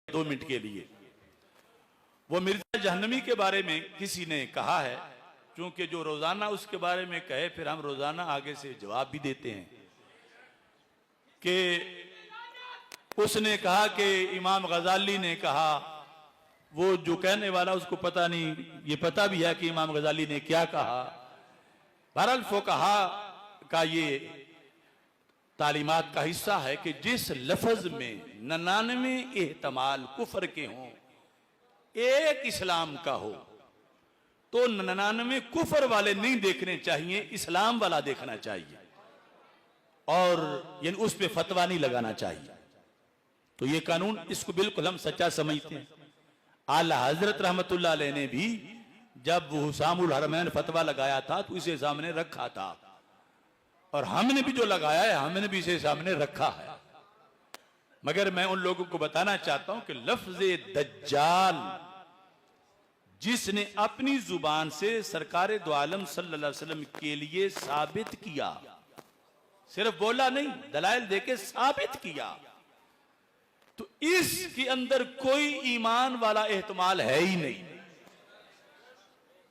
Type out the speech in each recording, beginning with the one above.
2 minute के लिए। वो मिर्जा जहन्नमी के बारे में किसी ने कहा है, क्योंकि जो रोजाना उसके बारे में कहे फिर हम रोजाना आगे से जवाब भी देते हैं, कि उसने कहा कि इमाम गजाली ने कहा। वो जो कहने वाला उसको पता नहीं, ये पता भी है कि इमाम गजाली ने क्या कहा। बहरहाल फुक़हा का ये तालीमात का हिस्सा है कि जिस लफ्ज में 99 एहतमाल कुफर के हों, एक इस्लाम का हो, तो 99 कुफर वाले नहीं देखने चाहिए, इस्लाम वाला देखना चाहिए, और यानी उस पर फतवा नहीं लगाना चाहिए। तो ये कानून, इसको बिल्कुल हम सच्चा समझते हैं। आला हजरत रहमतुल्लाह अलैह ने भी जब हुसामुल हरमैन फतवा लगाया था तो इसे सामने रखा था, और हमने भी जो लगाया है हमने भी इसे सामने रखा है। मगर मैं उन लोगों को बताना चाहता हूं कि लफ्ज़े दज्जाल जिसने अपनी जुबान से सरकार दो आलम सल्लल्लाहु अलैहि वसल्लम के लिए साबित किया, सिर्फ बोला नहीं, दलाइल देके साबित किया, तो इसके अंदर कोई ईमान वाला एहतमाल है ही नहीं।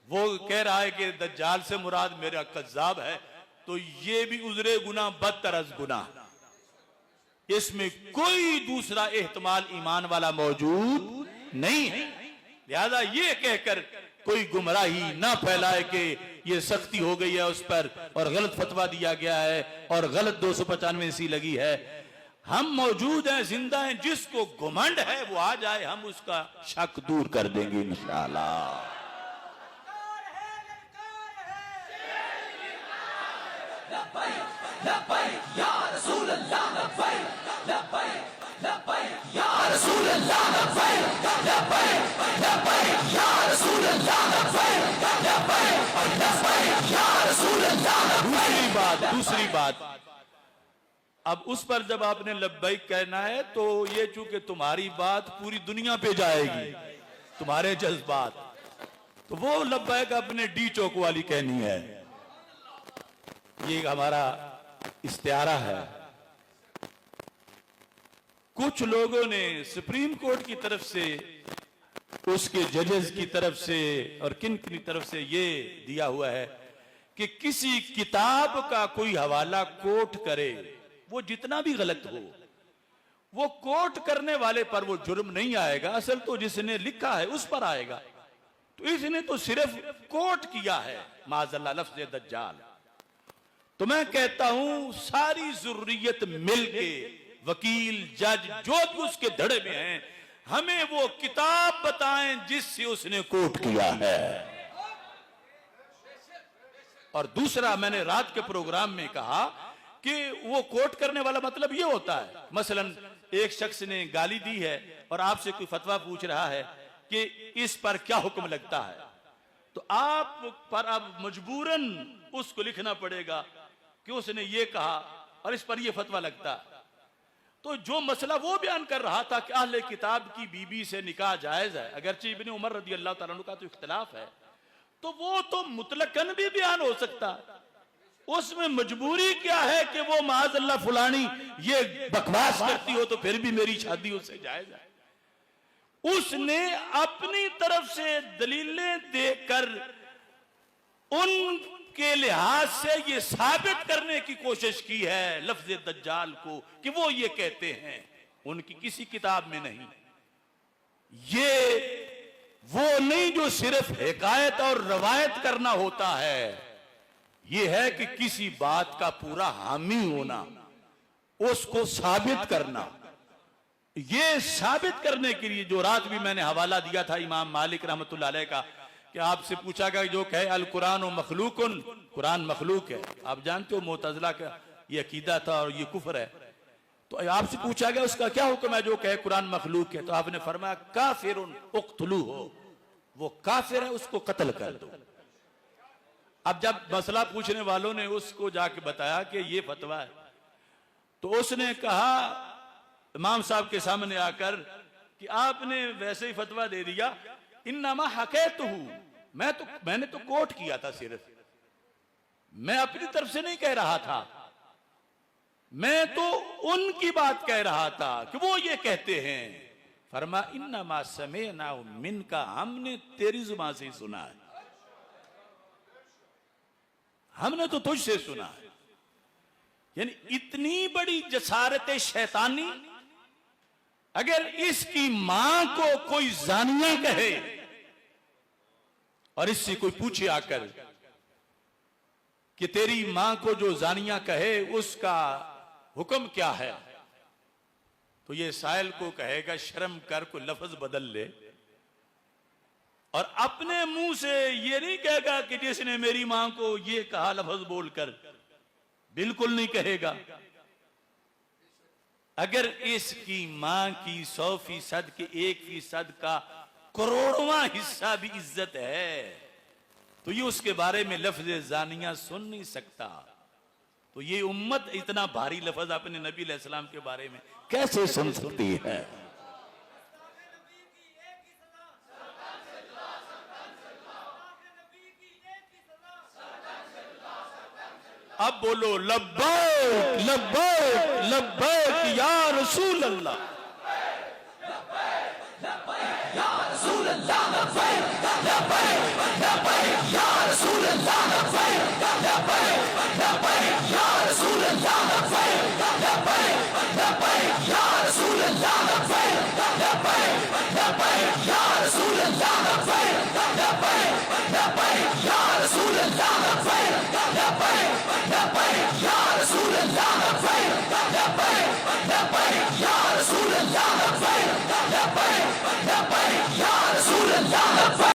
वो कह रहा है कि दज्जाल से मुराद मेरा कज्जाब है, तो ये भी उजरे गुना बदतर अज गुना, इसमें कोई दूसरा एहतमाल ईमान वाला मौजूद नहीं है। लिहाजा ये कहकर कोई गुमराही ना फैलाए कि ये सख्ती हो गई है उस पर और गलत फतवा दिया गया है और गलत 295 सी लगी है। हम मौजूद हैं, जिंदा हैं, जिसको घुमंड है वो आ जाए, हम उसका शक दूर कर देंगे इंशाअल्लाह। दूसरी बात, अब उस पर जब आपने लब्बैक कहना है तो ये चूंकि तुम्हारी बात पूरी दुनिया पे जाएगी, तुम्हारे जज्बात, तो वो लब्बैक अपने डी चौक वाली कहनी है। ये हमारा इस्तिआरा है। कुछ लोगों ने सुप्रीम कोर्ट की तरफ से, उसके जजेस की तरफ से और किन की तरफ से ये दिया हुआ है कि किसी किताब का कोई हवाला कोर्ट करे, वो जितना भी गलत हो, वो कोर्ट करने वाले पर वो जुर्म नहीं आएगा, असल तो जिसने लिखा है उस पर आएगा। तो इसने तो सिर्फ कोर्ट किया है माज़अल्लाह लफ्ज़ दज्जाल। तो मैं कहता हूं सारी ज़ुर्रियत मिलके, वकील, जज, जो भी उसके धड़े में हैं, हमें वो किताब बताएं जिससे उसने कोर्ट किया है। और दूसरा, मैंने रात के प्रोग्राम में कहा कि वो कोर्ट करने वाला मतलब ये होता है, मसलन एक शख्स ने गाली दी है और आपसे कोई फतवा पूछ रहा है कि इस पर क्या हुक्म लगता है, तो आप पर अब मजबूरन उसको लिखना पड़ेगा कि उसने ये कहा और इस पर ये फतवा लगता है। तो जो मसला वो बयान कर रहा था कि अहले किताब की बीबी से निकाह जायज है, अगरचे इब्ने उमर रदी अल्लाह तआला अन्हु का तो इख्तिलाफ है, तो वो तो मुतलकन भी बयान हो सकता है। उसमें मजबूरी क्या है कि वो माज़अल्लाह फुलानी ये बकवास करती हो तो फिर भी मेरी शादी उससे जायज है। उसने अपनी तरफ से दलीलें देकर उनके लिहाज से ये साबित करने की कोशिश की है लफ्ज़ दज्जाल को कि वो ये कहते हैं, उनकी किसी किताब में नहीं। ये वो नहीं जो सिर्फ हिकायत और रवायत करना होता है, ये है कि किसी बात का पूरा हामी होना, उसको साबित करना। ये साबित करने के लिए जो रात भी मैंने हवाला दिया था इमाम मालिक रहमतुल्लाह अलैह का, कि आपसे पूछा गया जो कहे अल कुरान व मखलूकुन, कुरान मखलूक है, आप जानते हो मुतज़िला का ये अकीदा था और ये कुफ्र है, तो आपसे पूछा गया उसका क्या हुक्म है जो कहे कुरान मखलूक है, तो आपने फरमाया काफिरुन उक्तलू हो, वो काफिर है, उसको कत्ल कर दो। अब जब मसला पूछने वालों ने उसको जाके बताया कि ये फतवा है, तो उसने कहा इमाम साहब के सामने आकर कि आपने वैसे ही फतवा दे दिया, इन्नमा हकैतुहु, मैंने तो कोट किया था, सिर्फ मैं अपनी तरफ से नहीं कह रहा था, मैं तो उनकी बात कह रहा था कि वो ये कहते हैं। फरमा इन्नमा समेअना मिनका, हमने तेरी जुबान से ही सुना है, हमने तो तुझसे सुना है। यानी इतनी बड़ी जसारत शैतानी, अगर इसकी मां को कोई जानिया कहे और इससे कोई पूछे आकर कि तेरी मां को जो जानिया कहे उसका हुक्म क्या है, तो ये साहिल को कहेगा शर्म कर, को लफ्ज बदल ले, और अपने मुंह से ये नहीं कहेगा कि जिसने मेरी मां को ये कहा लफ्ज बोलकर, बिल्कुल नहीं कहेगा। अगर इसकी मां की 100% के 1% का करोड़वां हिस्सा भी इज्जत है, तो ये उसके बारे में लफ्ज जानिया सुन नहीं सकता। तो ये उम्मत इतना भारी लफ्ज अपने नबी अलैहिस्सलाम के बारे में कैसे सुन सकती है? अब बोलो लब्बैक लब्बैक लब्बैक या रसूल अल्लाह।